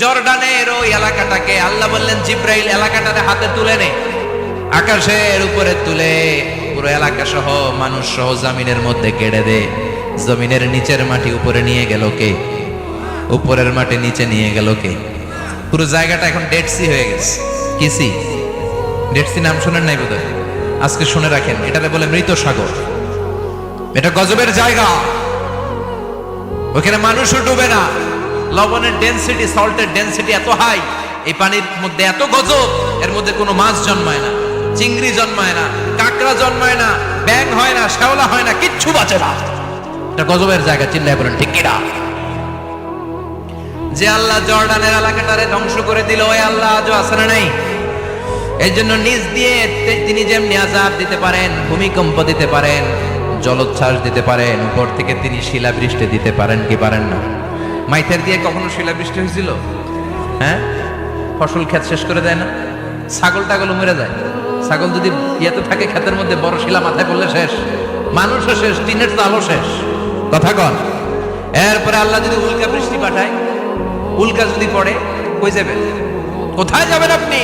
জর্ডানের ওই এলাকাটাকে আল্লাহ বললেন জিব্রাইল এলাকাটারে হাতে তুলে নে, আকাশের উপরে তুলে পুরো এলাকা সহ মানুষ সহ জমিনের মধ্যে কেড়ে দে। জমিনের নিচের মাটি উপরে নিয়ে গেল কে? উপরের মাটি নিচে নিয়ে গেল কে? পুরো জায়গাটা এখন ডেড সি হয়ে গেছে। কি সি? ডেড সি নাম শোনেন নাই বোধহয়? আজকে শুনে রাখেন, এটারে বলে মৃত সাগর। এটা গজবের জায়গা, ওখানে মানুষও ডুবে না। লবণের ডেনসিটি, সল্টের ডেনসিটি এত হাই, এই পানির মধ্যে এত গজব, এর মধ্যে কোনো মাছ জন্মায় না, চিংড়ি জন্মায় না, কাঁকড়া জন্মায় না, ব্যাঙ হয় না, শ্যাওলা হয় না, কিচ্ছু বাঁচে না। এটা গজবের জায়গা, চিল্লায় বলেন ঠিক কিনা? যে আল্লাহ জর্ডানের এলাকাটারে ধ্বংস করে দিল, ওই আল্লাহ আজও আছে না নাই? এই জন্য নিজ দিয়ে তিনি যেমনি আযাব দিতে পারেন, ভূমিকম্প দিতে পারেন, জলোচ্ছ্বাস দিতে পারেন, উপর থেকে তিনি শিলাবৃষ্টি দিতে পারেন কি পারেন না? মাইথের দিয়ে কখনো শিলাবৃষ্টি হয়েছিল? হ্যাঁ, ফসল ক্ষেত শেষ করে দেয় না? ছাগল টাগল মরে যায়। ছাগল যদি ইয়েতে থাকে ক্ষেতের মধ্যে, বড় শিলা মাথায় পড়লে শেষ, মানুষও শেষ, টিনের তো আলো শেষ। কথা কন। এরপরে আল্লাহ যদি উল্কা বৃষ্টি পাঠায়, উল্কা যদি পড়ে, কই যাবেন? কোথায় যাবেন আপনি?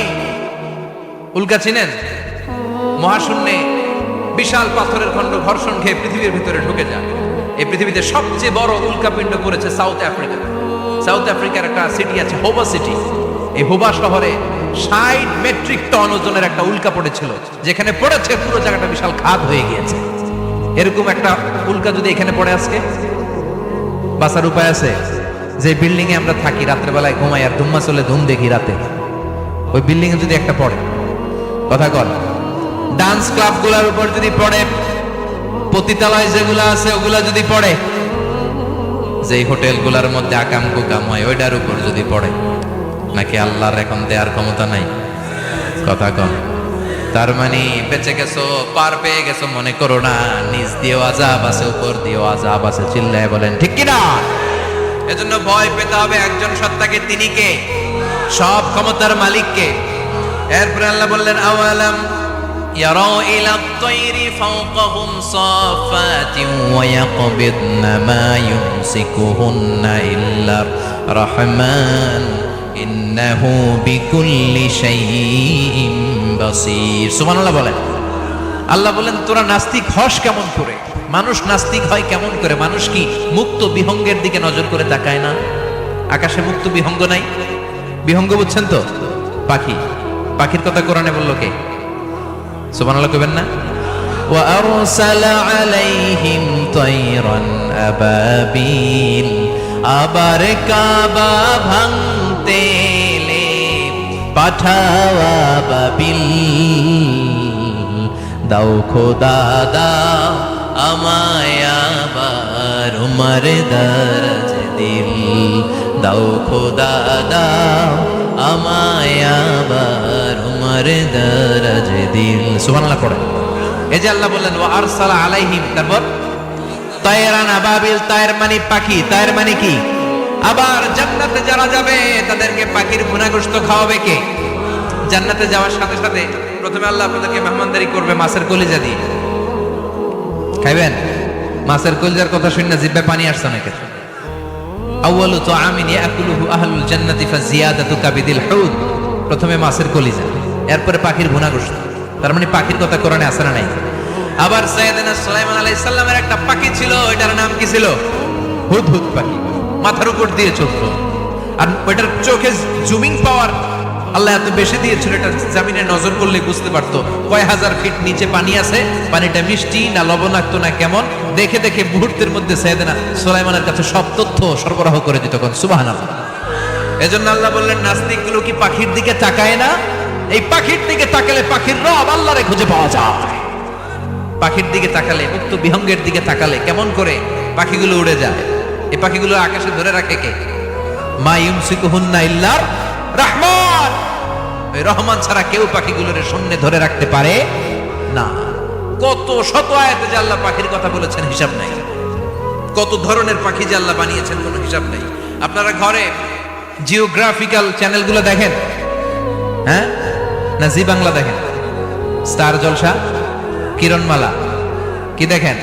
উল্কা চিনেন? মহাশূন্যে বিশাল পাথরের খণ্ড ঘর্ষণ খেয়ে পৃথিবীর ভিতরে ঢুকে যায়। এই পৃথিবীতে সবচেয়ে বড় উল্কাপিণ্ড করেছে সাউথ আফ্রিকা। সাউথ আফ্রিকার একটা সিটি আছে, হোবা সিটি। এই হোবা শহরে 60 মেট্রিক টন ওজনের একটা উল্কা পড়েছিল, যেখানে পড়েছে পুরো জায়গাটা বিশাল খাদ হয়ে গিয়েছে। এরকম একটা উল্কা যদি এখানে পড়ে আজকে, বাঁচার উপায় আছে? যে বিল্ডিং এ আমরা থাকি, রাত্রেবেলায় ঘুমাই আর ধুম্মা চলে ধুম দেখি রাতে, ওই বিল্ডিং এ যদি একটা পড়ে, কথা কর, ডান্স ক্লাব গুলার উপর যদি পড়ে, পতিতালয় যেগুলো আছে ওগুলা যদি পড়ে, যেই হোটেল গুলার মধ্যে আকাম কুকাম হয় ওইটার উপর যদি পড়ে, নাকি আল্লাহর এখন দেয়ার ক্ষমতা নাই? কথা কন। তার মানে বেঁচে গেছো, পার পেয়ে গেছো মনে করো না, নিচ দিয়েও আযাব আছে, উপর দিয়েও আযাব আছে। চিল্লায় বলেন ঠিক কিনা? এজন্য ভয় পেতে হবে একজন সত্তাকে, তিনি কে? সব ক্ষমতার মালিককে। এরপরে আল্লাহ বললেন আওয়ালাম ইয়ারাউ ইলা আত-তায়রি ফাওকাহুম সাফাতিন ওয়া ইয়াকবিদনা মা ইউমসিকুহুন্না ইল্লার রাহমান ইন্নাহু বিকুল্লি শাইইন বাসীর। সুবহানাল্লাহ বলেন। আল্লাহ বলেন তোরা নাস্তিক হস কেমন করে? মানুষ নাস্তিক হয় কেমন করে? মানুষ কি মুক্ত বিহঙ্গের দিকে নজর করে তাকায় না? আকাশে মুক্ত বিহঙ্গ নাই? বিহঙ্গ বুঝছেন তো? পাখি। পাখির কথা কোরআনে বললো কে? সুবহানাল্লাহ কইবেন না? ওয়া আরসালা আলাইহিম তায়রান আবাবিল। আবার কাবা ভাঙতে এলে পাঠাওয়া বাবিল। দাও খোদা দাও আমায় আবার উমার দরজ দিল। দাও খোদা দাও আমায় আবার উমার দরজ দিল। সুবহানাল্লাহ পড়ে। এই যে আল্লাহ বললেন ওয়া আরসালা আলাইহিম, তারপর তায়রান আবাবিল। তায়ের মানে পাখি, তায়ের মানে কি? আবার জান্নাতে যারা যাবে তাদেরকে পাখির ভুনা গোশত খাওয়াবে কে? জান্নাতে যাওয়ার সাথে সাথে প্রথমে আল্লাহ আপনাদেরকে মেহমানদারি করবে মাছের কলিজা দিয়ে। খাইবেন? মাছের কলিজার কথা শুনে জিহ্বায় পানি আসছে নাকি? আউয়ালু তুআমিন ইয়াকুলুহু আহলুল জান্নাতি ফাজিয়াদাতু কাবিদিল হুদ। প্রথমে মাছের কলিজা, এরপরে পাখির ভুনা গোশত। তার মানে পাখির কথা কোরআনে আছে না নাই? আবার সাইয়েদনা সুলাইমান আলাইহিস সালামের একটা পাখি ছিল, ওইটার নাম কি ছিল? হুদহুদ পাখি। মাথার উপর দিয়ে চলতো, আর ওইটার চোখে জুমিং পাওয়ার আল্লাহ এত বেশি দিয়েছিল, এটা জমিনে নজর করলে বুঝতে পারতো কয় হাজার ফিট নিচে পানি আছে, পানিটা মিষ্টি না লবণাক্ত না কেমন, দেখে দেখে মুহূর্তের মধ্যে সাইয়েদনা সুলাইমানের কাছে সব তথ্য সরবরাহ করে দিত। কোন সুবহানাল্লাহ। এজন্য আল্লাহ বললেন নাস্তিকগুলো কি পাখির দিকে তাকায় না? এই পাখির দিকে তাকালে পাখির রব আল্লাহরে খুঁজে পাওয়া যায়। পাখির দিকে তাকালে, মুক্ত বিহঙ্গের দিকে তাকালে কেমন করে পাখিগুলো উড়ে যায়। এই পাখিগুলো আকাশে ধরে রাখে কে? মা ইউমসিকুহুন্না ইল্লার রহমান। ওই রহমান ছাড়া কেউ পাখিগুলোর সামনে ধরে রাখতে পারে না। কত শত আয়াতে যে আল্লাহ পাখির কথা বলেছেন হিসাব নাই। কত ধরনের পাখি যে আল্লাহ বানিয়েছেন কোনো হিসাব নাই। আপনারা ঘরে জিওগ্রাফিক্যাল চ্যানেলগুলো দেখেন? হ্যাঁ, না জি বাংলা দেখেন? স্টার জলসা, কিরণমালা, কি দেখেন?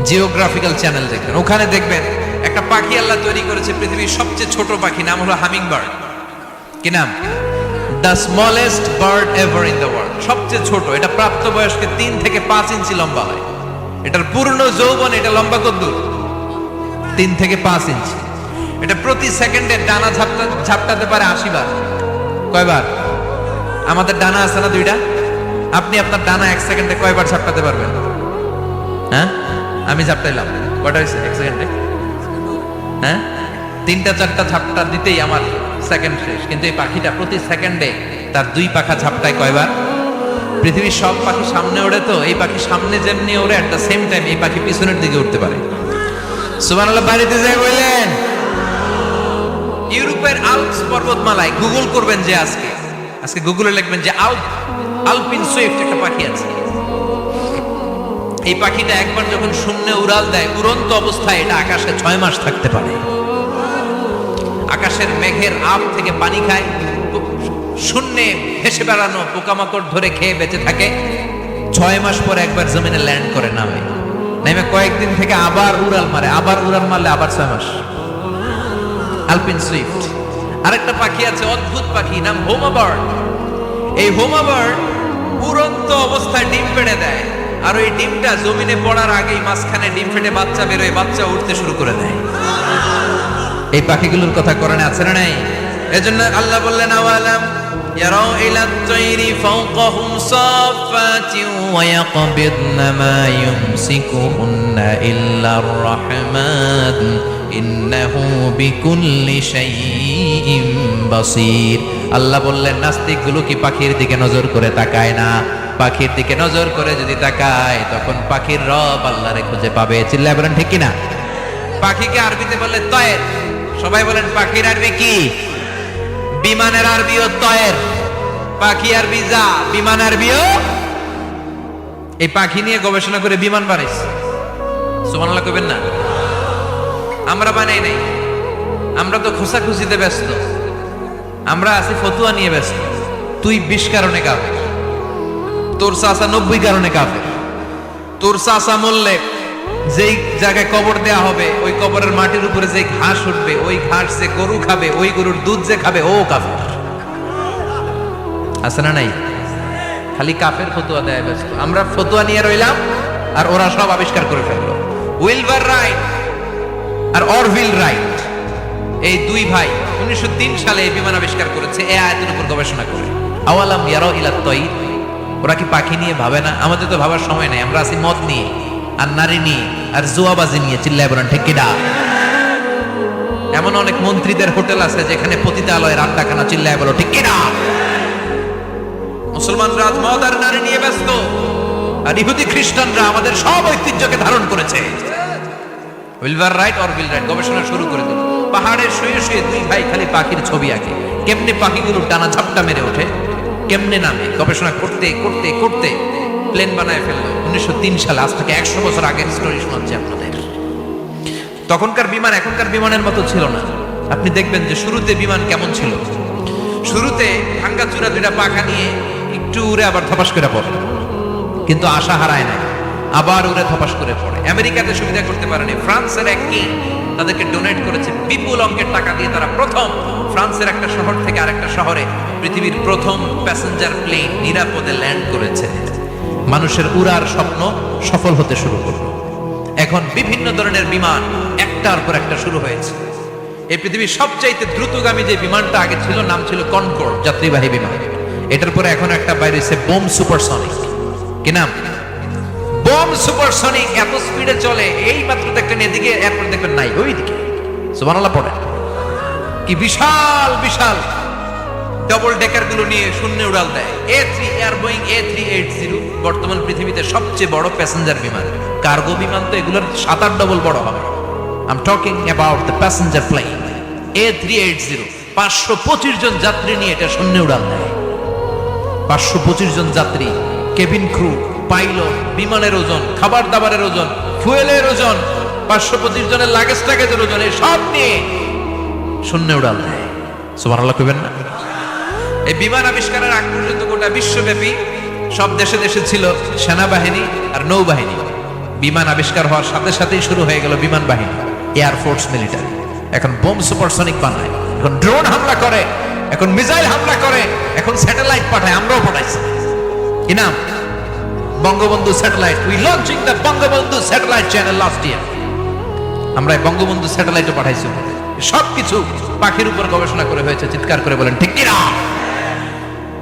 জিওগ্রাফিক্যাল চ্যানেল দেখবেন। ওখানে দেখবেন একটা পাখি আল্লাহ তৈরি করেছে, পৃথিবীর সবচেয়ে ছোট পাখি, নাম হলো হামিং বার্ড। কি নাম? The smallest bird ever in the world. সবচেয়ে ছোট, এটা প্রাপ্তবয়স্কে 3 থেকে 5 ইঞ্চি লম্বা হয়। এটার পূর্ণ যৌবন এটা লম্বা কতদূর? 3 থেকে 5 ইঞ্চি। এটা প্রতি সেকেন্ডে ডানা ঝাপটাতে পারে 80 বার। কয়বার? আমাদের ডানা আছে না 2টা, আপনি আপনার ডানা 1 সেকেন্ডে কয়বার ঝাপটাতে পারবেন? হ্যাঁ, আমি ঝাপটাইলাম, কয়টা হয়েছে 1 সেকেন্ডে? হ্যাঁ, 3টা 4টা ঝাপটা দিতেই আমার সেকেন্ড শেষ। কিন্তু এই পাখিটা প্রতি সেকেন্ডে তার 2 পাখা ঝাপটায় কয়বার? পৃথিবীর সব পাখি সামনে ওড়ে, তো এই পাখি সামনে যেমনি ওড়ে, এট দ্য সেম টাইম এই পাখি পিছনের দিকে উঠতে পারে। সুবহানাল্লাহ। বাড়িতে যাই বললেন। ইউরোপের আল্পস পর্বতমালায় গুগল করবেন যে আজকে গুগলে লিখবেন যে আলপিন সুইফট একটা পাখি আছে। এই পাখিটা একবার যখন শূন্যে উড়াল দেয়, উড়ন্ত অবস্থায় এটা আকাশে 6 মাস থাকতে পারে। আকাশের মেঘের আপ থেকে পানি খায়, শূন্যে ভেসে বেড়ানো পোকামাকড় ধরে খেয়ে বেঁচে থাকে। 6 মাস পর একবার জমিনে ল্যান্ড করে নামে কয়েকদিন থেকে আবার উড়াল মারে, আবার উড়াল মারলে আবার 6 মাস। আলপিন সুইফট। আরেকটা পাখি আছে, অদ্ভুত পাখি, নাম হোমা বার্ড। এই হোমা বার্ড উড়ন্ত অবস্থায় ডিম পেড়ে দেয়, আর ওই ডিমটা জমিনে পড়ার আগেই মাঝখানে ডিম ফেটে বাচ্চা বেরোয়, বাচ্চা উঠতে শুরু করে দেয়। এই পাখিগুলোর কথা কোরআনে আছে না নাই? এজন্য আল্লাহ বললেন, আওয়ালাম ইয়ারাউ ইলাত তাইরি ফাওকাহুম সাফাতিন ওয়া ইয়াকবিদনা মা ইউমসিকুহুন্না ইল্লার রাহমান ইন্নাহু বিকুল্লি শাইইন বাসীর। আল্লাহ বললেন, নাস্তিকগুলো কি পাখির দিকে নজর করে তাকায় না? পাখির দিকে নজর করে যদি তাকায়, তখন পাখির রব আল্লাহরে খুঁজে পাবে। চিল্লায় বলেন ঠিক কিনা? পাখিকে আরবিতে বললে তয়ের। সবাই বলেন পাখির আরবি কি? বিমানের আরবিও তয়ের। পাখি আরবি যা, বিমান আরবিও। এই পাখি নিয়ে গবেষণা করে বিমান বানাইছে। সুবহানাল্লাহ কইবেন না? আমরা বানাই নাই, আমরা তো খোঁচাখুচিতে ব্যস্ত, আমরা আছি ফতুয়া নিয়ে ব্যস্ত। তুই 20 কারণে কাফের, তোর চাচা 90 কারণে কাফের। তোর চাচা মরলে যেই জায়গায় কবর দেয়া হবে, ওই কবরের মাটির উপরে যে ঘাস উঠবে, ওই ঘাস যে গরু খাবে, ওই গরুর দুধ যে খাবে, ও কাফের। আছে না নাই? খালি কাফের ফতুয়া দেয় ব্যস্ত। আমরা ফতুয়া নিয়ে রইলাম, আর ওরা সব আবিষ্কার করে ফেললো। উইলবার রাইট আর অরভিল রাইট, এই 2 ভাই 1903 সালে এই বিমান আবিষ্কার করেছে এই আয়াতের উপর গবেষণা করে। আওয়ালাম ইয়ারাউ ইলাত তাইর। ওরা কি পাখি নিয়ে ভাবে না? আমাদের তো ভাবার সময় নাই, আমরা আছি মদ নিয়ে আর নারী নিয়ে আর জুয়াবাজি নিয়ে। চিল্লায় বলেন ঠিক কিনা? এমন অনেক মন্ত্রীদের হোটেল আছে যেখানে পতিতালয়ের আড্ডাখানা। চিল্লায় বলো ঠিক কিনা? মুসলমানরা আজ মদ আর নারী নিয়ে ব্যস্ত, আর ইহুদি খ্রিস্টানরা আমাদের সব ঐতিহ্যকে ধারণ করেছে। উইলবার রাইট অরভিল রাইট গবেষণা শুরু করে দিল। পাহাড়ের শুয়ে শুয়ে 2 ভাই খালি পাখির ছবি আঁকে, কেমনে পাখিগুলো টানা ঝাপটা মেরে ওঠে, কেমনে নামে। গবেষণা করতে করতে করতে প্লেন বানায় ফেললো 1903 সালে। আজ থেকে 100 বছর আগের স্টোরি শোনাচ্ছি আপনাদের। তখনকার বিমান এখনকার বিমানের মতো ছিল না। আপনি দেখবেন যে শুরুতে বিমান কেমন ছিল। শুরুতে ভাঙ্গা চূড়া 2টা পাখা নিয়ে একটু উড়ে আবার ধপাস করে পড়ে, কিন্তু আশা হারায় নাই, আবার উড়ে ধপাস করে পড়ে। আমেরিকাতে সুবিধা করতে পারেনি। ফ্রান্সের এক কিং তাদেরকে ডোনেট করেছে বিপুল অঙ্কের টাকা দিয়ে। তারা প্রথম ফ্রান্সের একটা শহর থেকে আরেকটা শহরে পৃথিবীর প্রথম প্যাসেঞ্জার প্লেন নিরাপদে ল্যান্ড করেছে। মানুষের উড়ার স্বপ্ন সফল হতে শুরু করলো। এখন বিভিন্ন ধরনের বিমান একটার পর একটা শুরু হয়েছে। এই পৃথিবীর সবচাইতে দ্রুতগামী যে বিমানটা আগে ছিল, নাম ছিল কনকর্ড, যাত্রীবাহী বিমান। এটার পরে এখন একটা বাইরে হচ্ছে বোম সুপারসনিক। কি নাম? Bomb supersonic. এত স্পিডে চলে, এই মাত্র দেখলেন এদিকে, এরপর দেখবেন নাই ওইদিকে। সুবহানাল্লাহ পড়ে। কি বিশাল বিশাল ডবল ডেকার গুলো নিয়ে শূন্যে উড়াল দেয়। এয়ার বোয়িং A380 বর্তমান পৃথিবীতে সবচেয়ে বড় প্যাসেঞ্জার বিমান। কার্গো বিমান তো এগুলোর 7-8 ডবল বড় হবে। I'm talking about the passenger plane A380। 525 জন যাত্রী নিয়ে এটা শূন্যে উড়াল দেয়। 525 জন যাত্রী, কেবিন ক্রু, পাইলট, বিমানের ওজন, খাবার দাবারের ওজন, ফুয়েলের ওজন, 525 জনের লাগেজ টাগেজের ওজন, এই সব নিয়ে শূন্যে উড়াল দেয়। সুবহানাল্লাহ কইবেন না? এই বিমান আবিষ্কারের আগ পর্যন্ত গোটা বিশ্বব্যাপী সব দেশে দেশে ছিল সেনাবাহিনী আর নৌবাহিনী। বিমান আবিষ্কার হওয়ার সাথে সাথেই শুরু হয়ে গেল বিমান বাহিনী। এয়ারফোর্স মিলিটারি, এখন বোম সুপারসনিক বানায়, এখন ড্রোন হামলা করে, এখন মিসাইল হামলা করে, এখন স্যাটেলাইট পাঠায়, আমরাও পাঠাইছি। কি নাম? Bangabandhu satellite. We launching the Bangabandhu satellite channel last year. আমরা বঙ্গবন্ধু স্যাটেলাইটও পাঠাইছি। সবকিছু পাখির উপর গবেষণা করে হয়েছে। চিৎকার করে বলেন ঠিক কিনা?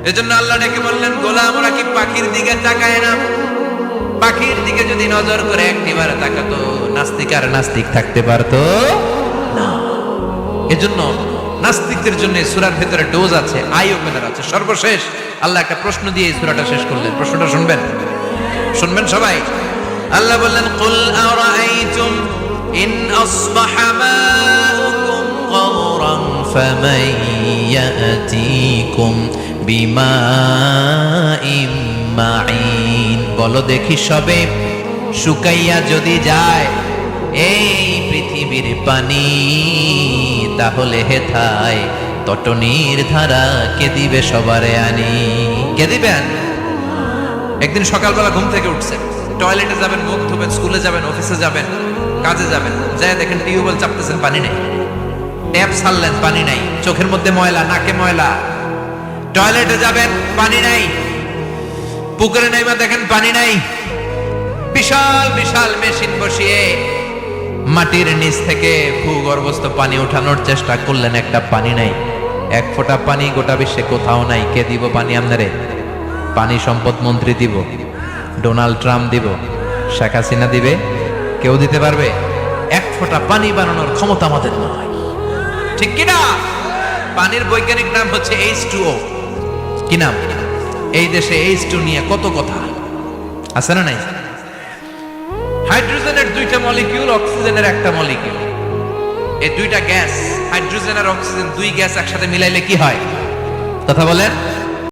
এজন্য আল্লাহ ডেকে বললেন, গোলাম ওরা কি পাখির দিকে তাকায় না? পাখির দিকে যদি নজর করে একটিবারে তাকাতো, নাস্তিক আর নাস্তিক থাকতে পারতো না। এজন্য নাস্তিকদের জন্য সূরার ভিতরে ডোজ আছে, আই ওপেনার আছে। সর্বশেষ আল্লাহ একটা প্রশ্ন দিয়ে এই সূরাটা শেষ করলেন। প্রশ্নটা শুনবেন, শুনবেন সবাই। আল্লাহ বললেন, কুল আরাআইতুম ইন আসবাহা মাউকুম গাওরান ফামান ইয়াতিকুম বিমাইম মাইন। বলো দেখি সবে, শুকাইয়া যদি যায় এই পৃথিবীর পানি, তাহলে হেথায় তটনির ধারা কে দিবে সবারে আনি? কে দিবেন? একদিন সকালবেলা ঘুম থেকে উঠছেন, টয়লেটে যাবেন, মুখ ধুবেন, স্কুলে যাবেন, অফিসে যাবেন, কাজে যাবেন, যাই দেখেন টিউবওয়েল চাপতেছেন, পানি নেই। ট্যাপ ছাড়লেন, পানি নাই। চোখের মধ্যে ময়লা, নাকে ময়লা। টয়লেটে যাবেন, পানি নাই। পুকুরে নাইমা দেখেন পানি নাই। বিশাল বিশাল মেশিন বসিয়ে মাটির নিচ থেকে ভূগর্ভস্থ পানি ওঠানোর চেষ্টা করলেন, একটা পানি নাই। এক ফোঁটা পানি গোটা বিশ্বে কোথাও নাই। কে দিব পানি আপনারে? পানি সম্পদ মন্ত্রী দিব, ডোনাল্ড ট্রাম্প দিব, শেখ হাসিনা দিবে? কেউ দিতে পারবে? এক ফোঁটা পানি বানানোর ক্ষমতা আমাদের নয়। ঠিক কিনা? পানির বৈজ্ঞানিক নাম হচ্ছে H2O। কি নাম? এই দেশে H2 নিয়ে কত কথা আছে না নাই? হাইড্রোজেনের দুইটা মলিকিউল, অক্সিজেনের একটা মলিকিউল। এই দুইটা গ্যাস, হাইড্রোজেন আর অক্সিজেন, দুই গ্যাস একসাথে মিলাইলে কি হয়? কথা বলেন।